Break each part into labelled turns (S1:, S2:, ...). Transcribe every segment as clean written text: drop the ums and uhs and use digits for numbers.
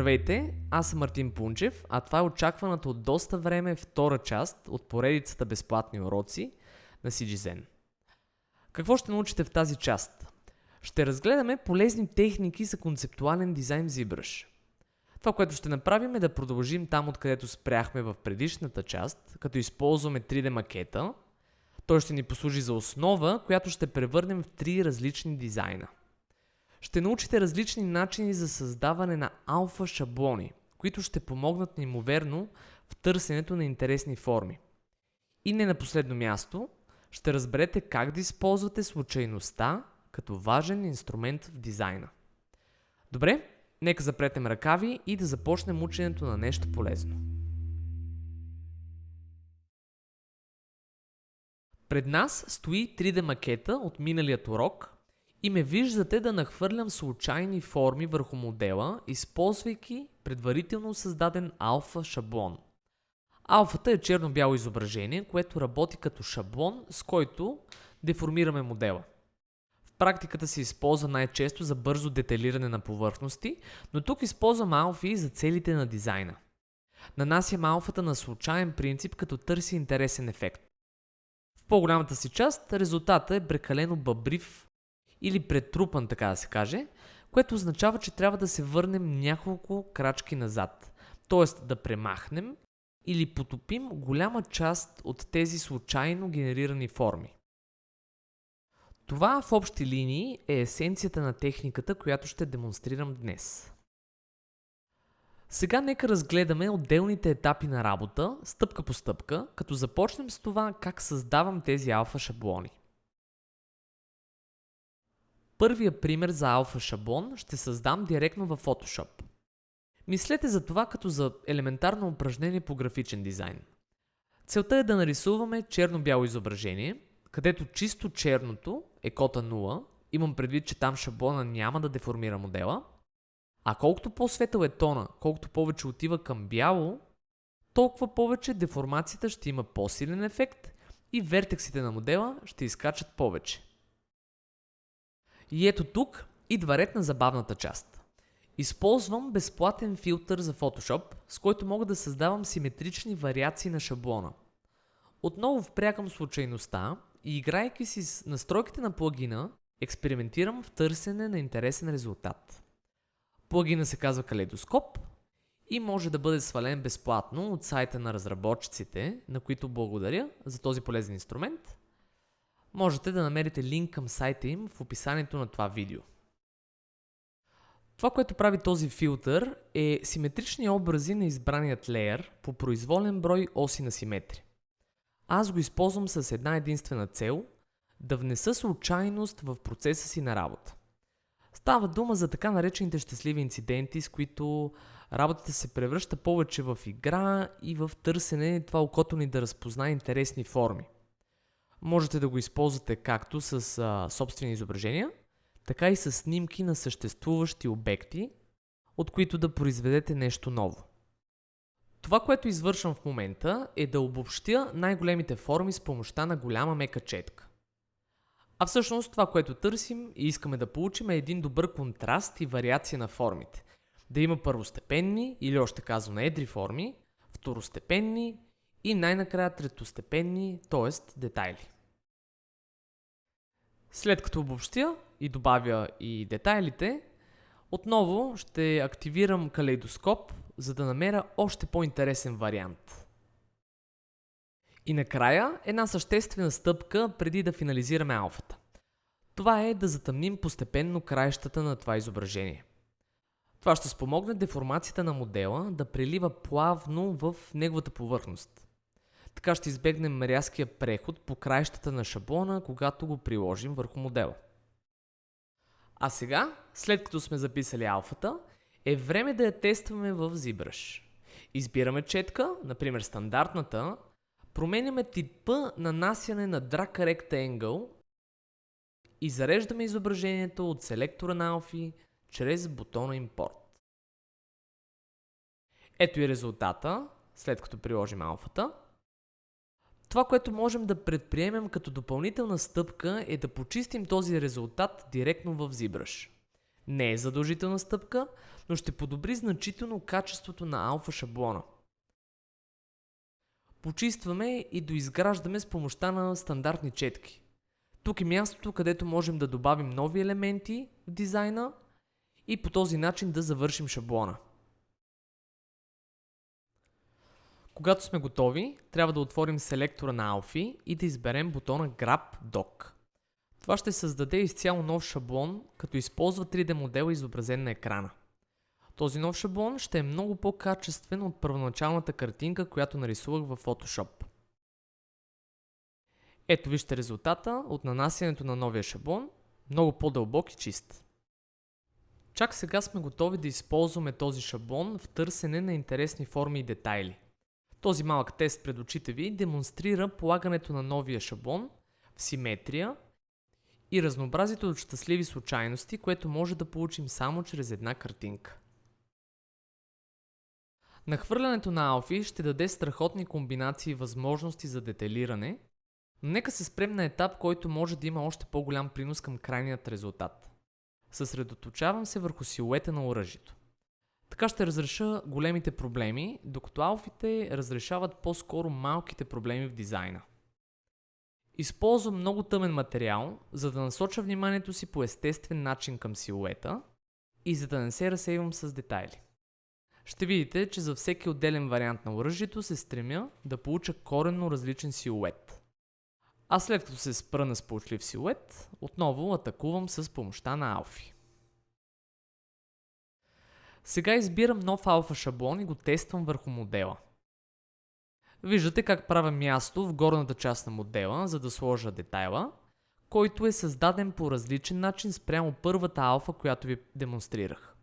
S1: Здравейте, аз съм Мартин Пунчев, а това е очакваната от доста време втора част от поредицата безплатни уроци на CGZen. Какво ще научите в тази част? Ще разгледаме полезни техники за концептуален дизайн в ZBrush. Това, което ще направим е да продължим там, откъдето спряхме в предишната част, като използваме 3D макета. Той ще ни послужи за основа, която ще превърнем в 3 различни дизайна. Ще научите различни начини за създаване на алфа шаблони, които ще помогнат неимоверно в търсенето на интересни форми. И не на последно място, ще разберете как да използвате случайността като важен инструмент в дизайна. Добре, нека запретнем ръкави и да започнем ученето на нещо полезно. Пред нас стои 3D макета от миналият урок и ме виждате да нахвърлям случайни форми върху модела, използвайки предварително създаден алфа шаблон. Алфата е черно-бяло изображение, което работи като шаблон, с който деформираме модела. В практиката се използва най-често за бързо детайлиране на повърхности, но тук използвам алфи за целите на дизайна. Нанасям алфата на случайен принцип, като търси интересен ефект. В по-голямата си част резултатът е прекалено бъбрив или претрупан, така да се каже, което означава, че трябва да се върнем няколко крачки назад, т.е. да премахнем или потопим голяма част от тези случайно генерирани форми. Това в общи линии е есенцията на техниката, която ще демонстрирам днес. Сега нека разгледаме отделните етапи на работа, стъпка по стъпка, като започнем с това как създавам тези алфа шаблони. Първия пример за алфа шаблон ще създам директно в Photoshop. Мислете за това като за елементарно упражнение по графичен дизайн. Целта е да нарисуваме черно-бяло изображение, където чисто черното е кота 0, имам предвид, че там шаблона няма да деформира модела, а колкото по-светъл е тона, колкото повече отива към бяло, толкова повече деформацията ще има по-силен ефект и вертексите на модела ще изкачат повече. И ето тук идва ред на забавната част. Използвам безплатен филтър за Photoshop, с който мога да създавам симетрични вариации на шаблона. Отново впрягам случайността и играйки си с настройките на плагина, експериментирам в търсене на интересен резултат. Плагина се казва Калейдоскоп и може да бъде свален безплатно от сайта на разработчиците, на които благодаря за този полезен инструмент. Можете да намерите линк към сайта им в описанието на това видео. Това, което прави този филтър, е симетрични образи на избраният леер по произволен брой оси на симетрия. Аз го използвам с една единствена цел – да внеса случайност в процеса си на работа. Става дума за така наречените щастливи инциденти, с които работата се превръща повече в игра и в търсене това окото ни да разпознае интересни форми. Можете да го използвате както с собствени изображения, така и с снимки на съществуващи обекти, от които да произведете нещо ново. Това, което извършвам в момента, е да обобщя най-големите форми с помощта на голяма мека четка. А всъщност това, което търсим и искаме да получим, е един добър контраст и вариация на формите. Да има първостепенни или още казано едри форми, второстепенни и най-накрая третостепенни, т.е. детайли. След като обобщя и добавя и детайлите, отново ще активирам калейдоскоп, за да намеря още по-интересен вариант. И накрая една съществена стъпка преди да финализираме алфата. Това е да затъмним постепенно краищата на това изображение. Това ще спомогне деформацията на модела да прелива плавно в неговата повърхност. Така ще избегнем рязкия преход по краищата на шаблона, когато го приложим върху модела. А сега, след като сме записали алфата, е време да я тестваме в ZBrush. Избираме четка, например стандартната, променяме типа нанасяне на Drag Rectangle и зареждаме изображението от селектора на алфи чрез бутона Import. Ето и резултата, след като приложим алфата. Това, което можем да предприемем като допълнителна стъпка, е да почистим този резултат директно в ZBrush. Не е задължителна стъпка, но ще подобри значително качеството на алфа шаблона. Почистваме и доизграждаме с помощта на стандартни четки. Тук е мястото, където можем да добавим нови елементи в дизайна и по този начин да завършим шаблона. Когато сме готови, трябва да отворим селектора на Alfie и да изберем бутона Grab Dock. Това ще създаде изцяло нов шаблон, като използва 3D модела, изобразен на екрана. Този нов шаблон ще е много по-качествен от първоначалната картинка, която нарисувах в Photoshop. Ето вижте резултата от нанасянето на новия шаблон, много по-дълбок и чист. Чак сега сме готови да използваме този шаблон в търсене на интересни форми и детайли. Този малък тест пред очите ви демонстрира полагането на новия шаблон в симетрия и разнообразието от щастливи случайности, което може да получим само чрез една картинка. Нахвърлянето на Alfie ще даде страхотни комбинации и възможности за детайлиране, но нека се спрем на етап, който може да има още по-голям принос към крайният резултат. Съсредоточавам се върху силуета на оръжието. Така ще разреша големите проблеми, докато алфите разрешават по-скоро малките проблеми в дизайна. Използвам много тъмен материал, за да насоча вниманието си по естествен начин към силуета и за да не се разсейвам с детайли. Ще видите, че за всеки отделен вариант на оръжието се стремя да получа коренно различен силует. А след като се спра на сполучлив силует, отново атакувам с помощта на Alfie. Сега избирам нов алфа шаблон и го тествам върху модела. Виждате как правя място в горната част на модела, за да сложа детайла, който е създаден по различен начин спрямо първата алфа, която ви демонстрирах.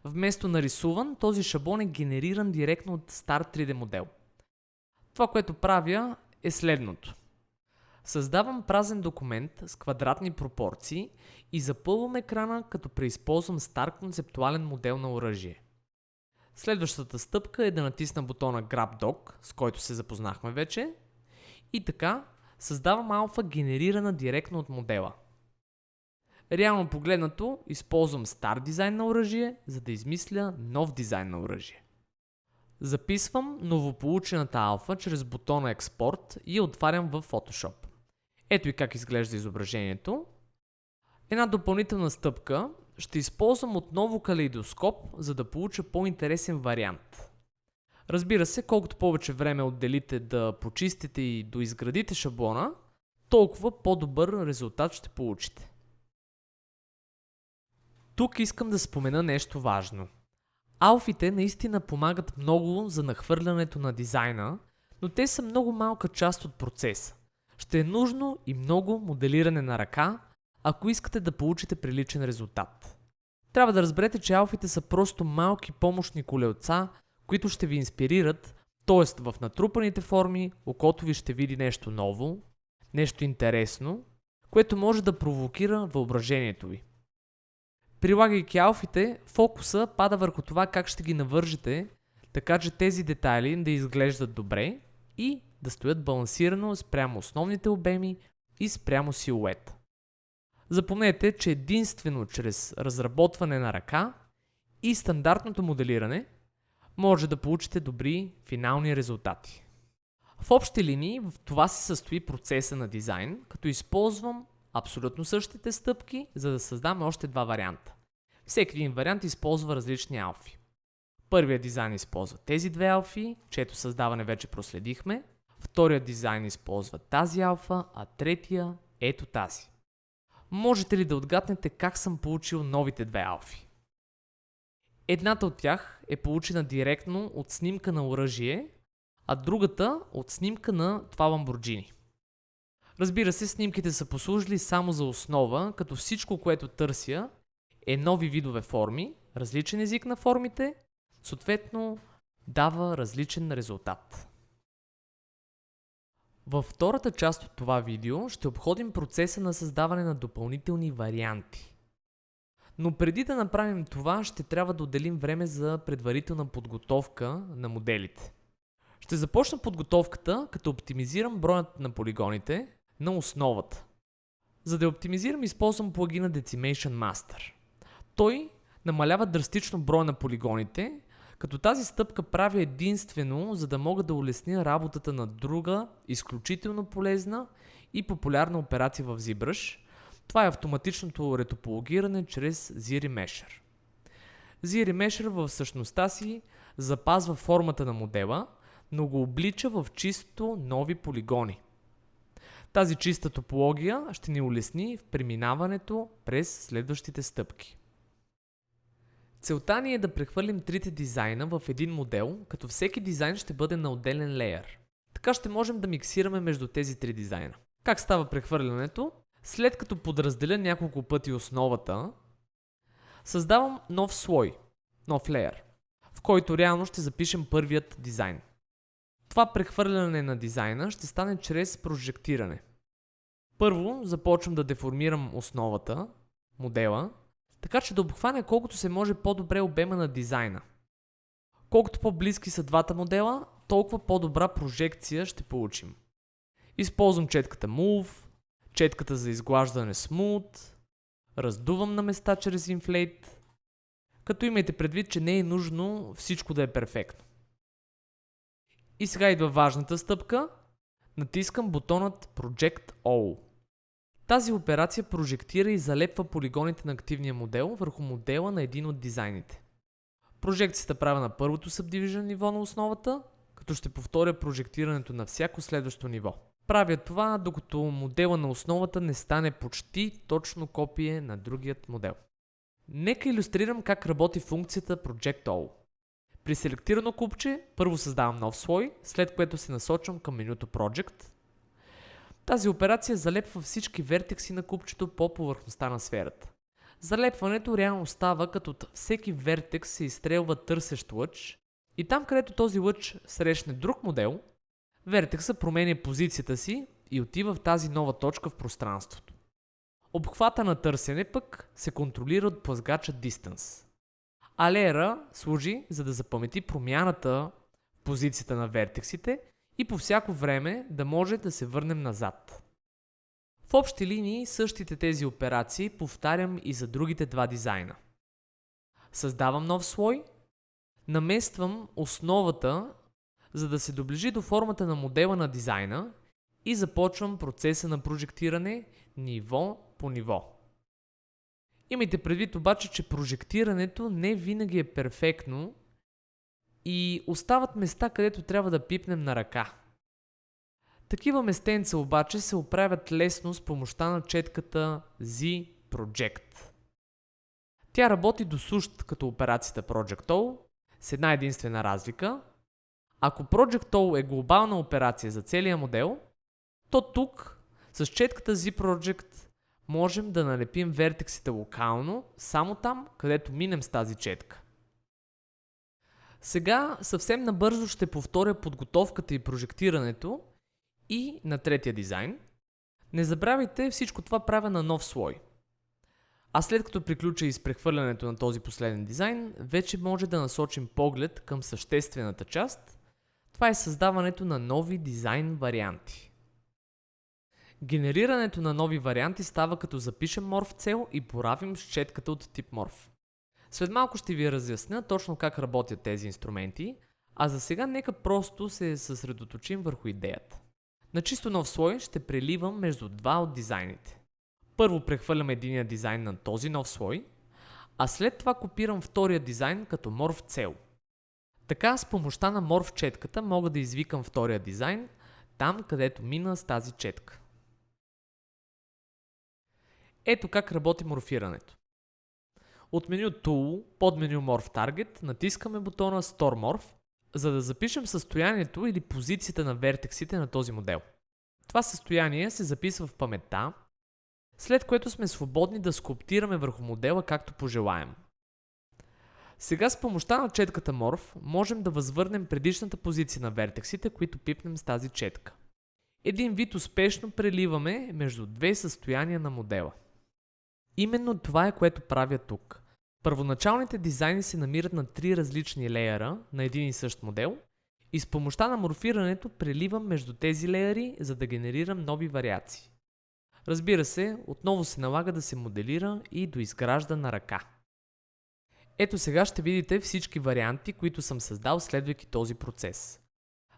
S1: Вместо нарисуван, този шаблон е генериран директно от стар 3D модел. Това, което правя, е следното. Създавам празен документ с квадратни пропорции и запълвам екрана, като преизползвам стар концептуален модел на оръжие. Следващата стъпка е да натисна бутона Grab Dock, с който се запознахме вече, и така създавам алфа, генерирана директно от модела. Реално погледнато, използвам стар дизайн на оръжие, за да измисля нов дизайн на оръжие. Записвам новополучената алфа чрез бутона Export и я отварям в Photoshop. Ето и как изглежда изображението. Една допълнителна стъпка, ще използвам отново калейдоскоп, за да получа по-интересен вариант. Разбира се, колкото повече време отделите да почистите и доизградите шаблона, толкова по-добър резултат ще получите. Тук искам да спомена нещо важно. Алфите наистина помагат много за нахвърлянето на дизайна, но те са много малка част от процеса. Ще е нужно и много моделиране на ръка, ако искате да получите приличен резултат. Трябва да разберете, че алфите са просто малки помощни колелца, които ще ви инспирират, т.е. в натрупаните форми окото ви ще види нещо ново, нещо интересно, което може да провокира въображението ви. Прилагайки алфите, фокуса пада върху това как ще ги навържете, така че тези детайли да изглеждат добре и да стоят балансирано спрямо основните обеми и спрямо силуета. Запомнете, че единствено чрез разработване на ръка и стандартното моделиране може да получите добри финални резултати. В общи линии в това се състои процеса на дизайн, като използвам абсолютно същите стъпки, за да създам още два варианта. Всеки един вариант използва различни алфи. Първият дизайн използва тези две алфи, чието създаване вече проследихме. Вторият дизайн използва тази алфа, а третия ето тази. Можете ли да отгаднете как съм получил новите две алфи? Едната от тях е получена директно от снимка на оръжие, а другата от снимка на това Lamborghini. Разбира се, снимките са послужили само за основа, като всичко, което търся, е нови видове форми, различен език на формите, съответно дава различен резултат. Във втората част от това видео ще обходим процеса на създаване на допълнителни варианти. Но преди да направим това, ще трябва да отделим време за предварителна подготовка на моделите. Ще започна подготовката, като оптимизирам броят на полигоните на основата. За да я оптимизирам, използвам плагина Decimation Master. Той Намалява драстично броя на полигоните, като тази стъпка прави единствено, за да мога да улесня работата на друга, изключително полезна и популярна операция в ZBrush. Това е автоматичното ретопологиране чрез ZRemesher. ZRemesher в същността си запазва формата на модела, но го облича в чисто нови полигони. Тази чиста топология ще ни улесни в преминаването през следващите стъпки. Целта ни е да прехвърлим трите дизайна в един модел, като всеки дизайн ще бъде на отделен леер. Така ще можем да миксираме между тези три дизайна. Как става прехвърлянето? След като подразделя няколко пъти основата, създавам нов слой, нов леер, в който реално ще запишем първият дизайн. Това прехвърляне на дизайна ще стане чрез прожектиране. Първо започвам да деформирам основата, модела, така че да обхване колкото се може по-добре обема на дизайна. Колкото по-близки са двата модела, толкова по-добра прожекция ще получим. Използвам четката Move, четката за изглаждане Smooth, раздувам на места чрез Inflate, като имайте предвид, че не е нужно всичко да е перфектно. И сега идва важната стъпка. Натискам бутонът Project All. Тази операция прожектира и залепва полигоните на активния модел върху модела на един от дизайните. Прожекцията правя на първото Subdivision ниво на основата, като ще повторя прожектирането на всяко следващо ниво. Правя това, докато модела на основата не стане почти точно копие на другият модел. Нека илюстрирам как работи функцията Project All. При селектирано купче първо създавам нов слой, след което се насочвам към менюто Project. Тази операция залепва всички вертекси на купчето по повърхността на сферата. Залепването реално става, като от всеки вертекс се изстрелва търсещ лъч и там, където този лъч срещне друг модел, вертекса променя позицията си и отива в тази нова точка в пространството. Обхвата на търсене пък се контролира от плъзгача Distance. А леера служи за да запамети промяната в позицията на вертексите и по всяко време да може да се върнем назад. В общи линии същите тези операции повтарям и за другите два дизайна. Създавам нов слой, намествам основата, за да се доближи до формата на модела на дизайна и започвам процеса на прожектиране ниво по ниво. Имайте предвид обаче, че прожектирането не винаги е перфектно и остават места, където трябва да пипнем на ръка. Такива местенца обаче се оправят лесно с помощта на четката Z Project. Тя работи досущ като операцията Project All с една единствена разлика. Ако Project All е глобална операция за целия модел, то тук с четката Z Project можем да налепим вертексите локално, само там, където минем с тази четка. Сега съвсем набързо ще повторя подготовката и прожектирането и на третия дизайн. Не забравяйте, всичко това правя на нов слой. А след като приключа и с прехвърлянето на този последен дизайн, вече може да насочим поглед към съществената част. Това е създаването на нови дизайн варианти. Генерирането на нови варианти става като запишем морф цел и боравим с четката от тип морф. След малко ще ви разясня точно как работят тези инструменти, а за сега нека просто се съсредоточим върху идеята. На чисто нов слой ще преливам между два от дизайните. Първо прехвърлям единия дизайн на този нов слой, а след това копирам втория дизайн като морф цел. Така с помощта на морф четката мога да извикам втория дизайн там, където мина с тази четка. Ето как работи морфирането. От меню Tool, под меню Morph Target, натискаме бутона Store Morph, за да запишем състоянието или позицията на вертексите на този модел. Това състояние се записва в паметта, след което сме свободни да скулптираме върху модела както пожелаем. Сега с помощта на четката Morph можем да възвърнем предишната позиция на вертексите, които пипнем с тази четка. Един вид успешно преливаме между две състояния на модела. Именно това е, което правя тук. Първоначалните дизайни се намират на три различни леера на един и същ модел и с помощта на морфирането преливам между тези леери, за да генерирам нови вариации. Разбира се, отново се налага да се моделира и доизгражда на ръка. Ето сега ще видите всички варианти, които съм създал следвайки този процес.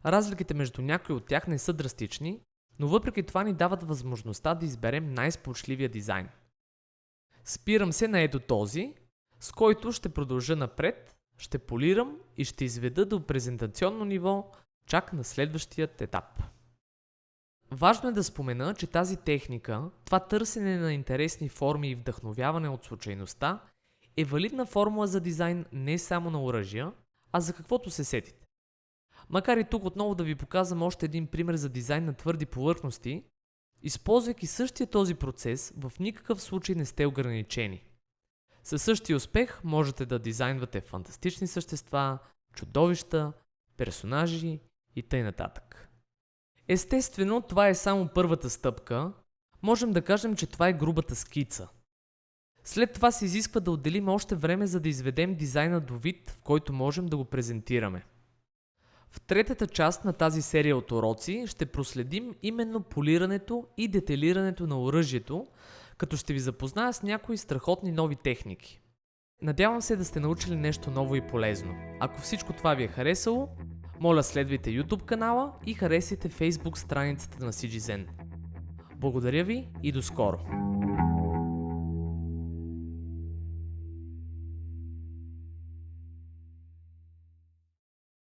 S1: Разликите между някои от тях не са драстични, но въпреки това ни дават възможността да изберем най-сполучливия дизайн. Спирам се на ето този, с който ще продължа напред, ще полирам и ще изведа до презентационно ниво, чак на следващият етап. Важно е да спомена, че тази техника, това търсене на интересни форми и вдъхновяване от случайността, е валидна формула за дизайн не само на оръжия, а за каквото се сетите. Макар и тук отново да ви показвам още един пример за дизайн на твърди повърхности, използвайки същия този процес, в никакъв случай не сте ограничени. Със същия успех можете да дизайнвате фантастични същества, чудовища, персонажи и т.н. Естествено, това е само първата стъпка. Можем да кажем, че това е грубата скица. След това се изисква да отделим още време, за да изведем дизайна до вид, в който можем да го презентираме. В третата част на тази серия от уроци ще проследим именно полирането и детайлирането на оръжието, като ще ви запозная с някои страхотни нови техники. Надявам се да сте научили нещо ново и полезно. Ако всичко това ви е харесало, моля следвайте YouTube канала и харесайте Facebook страницата на CGZen. Благодаря ви и до скоро!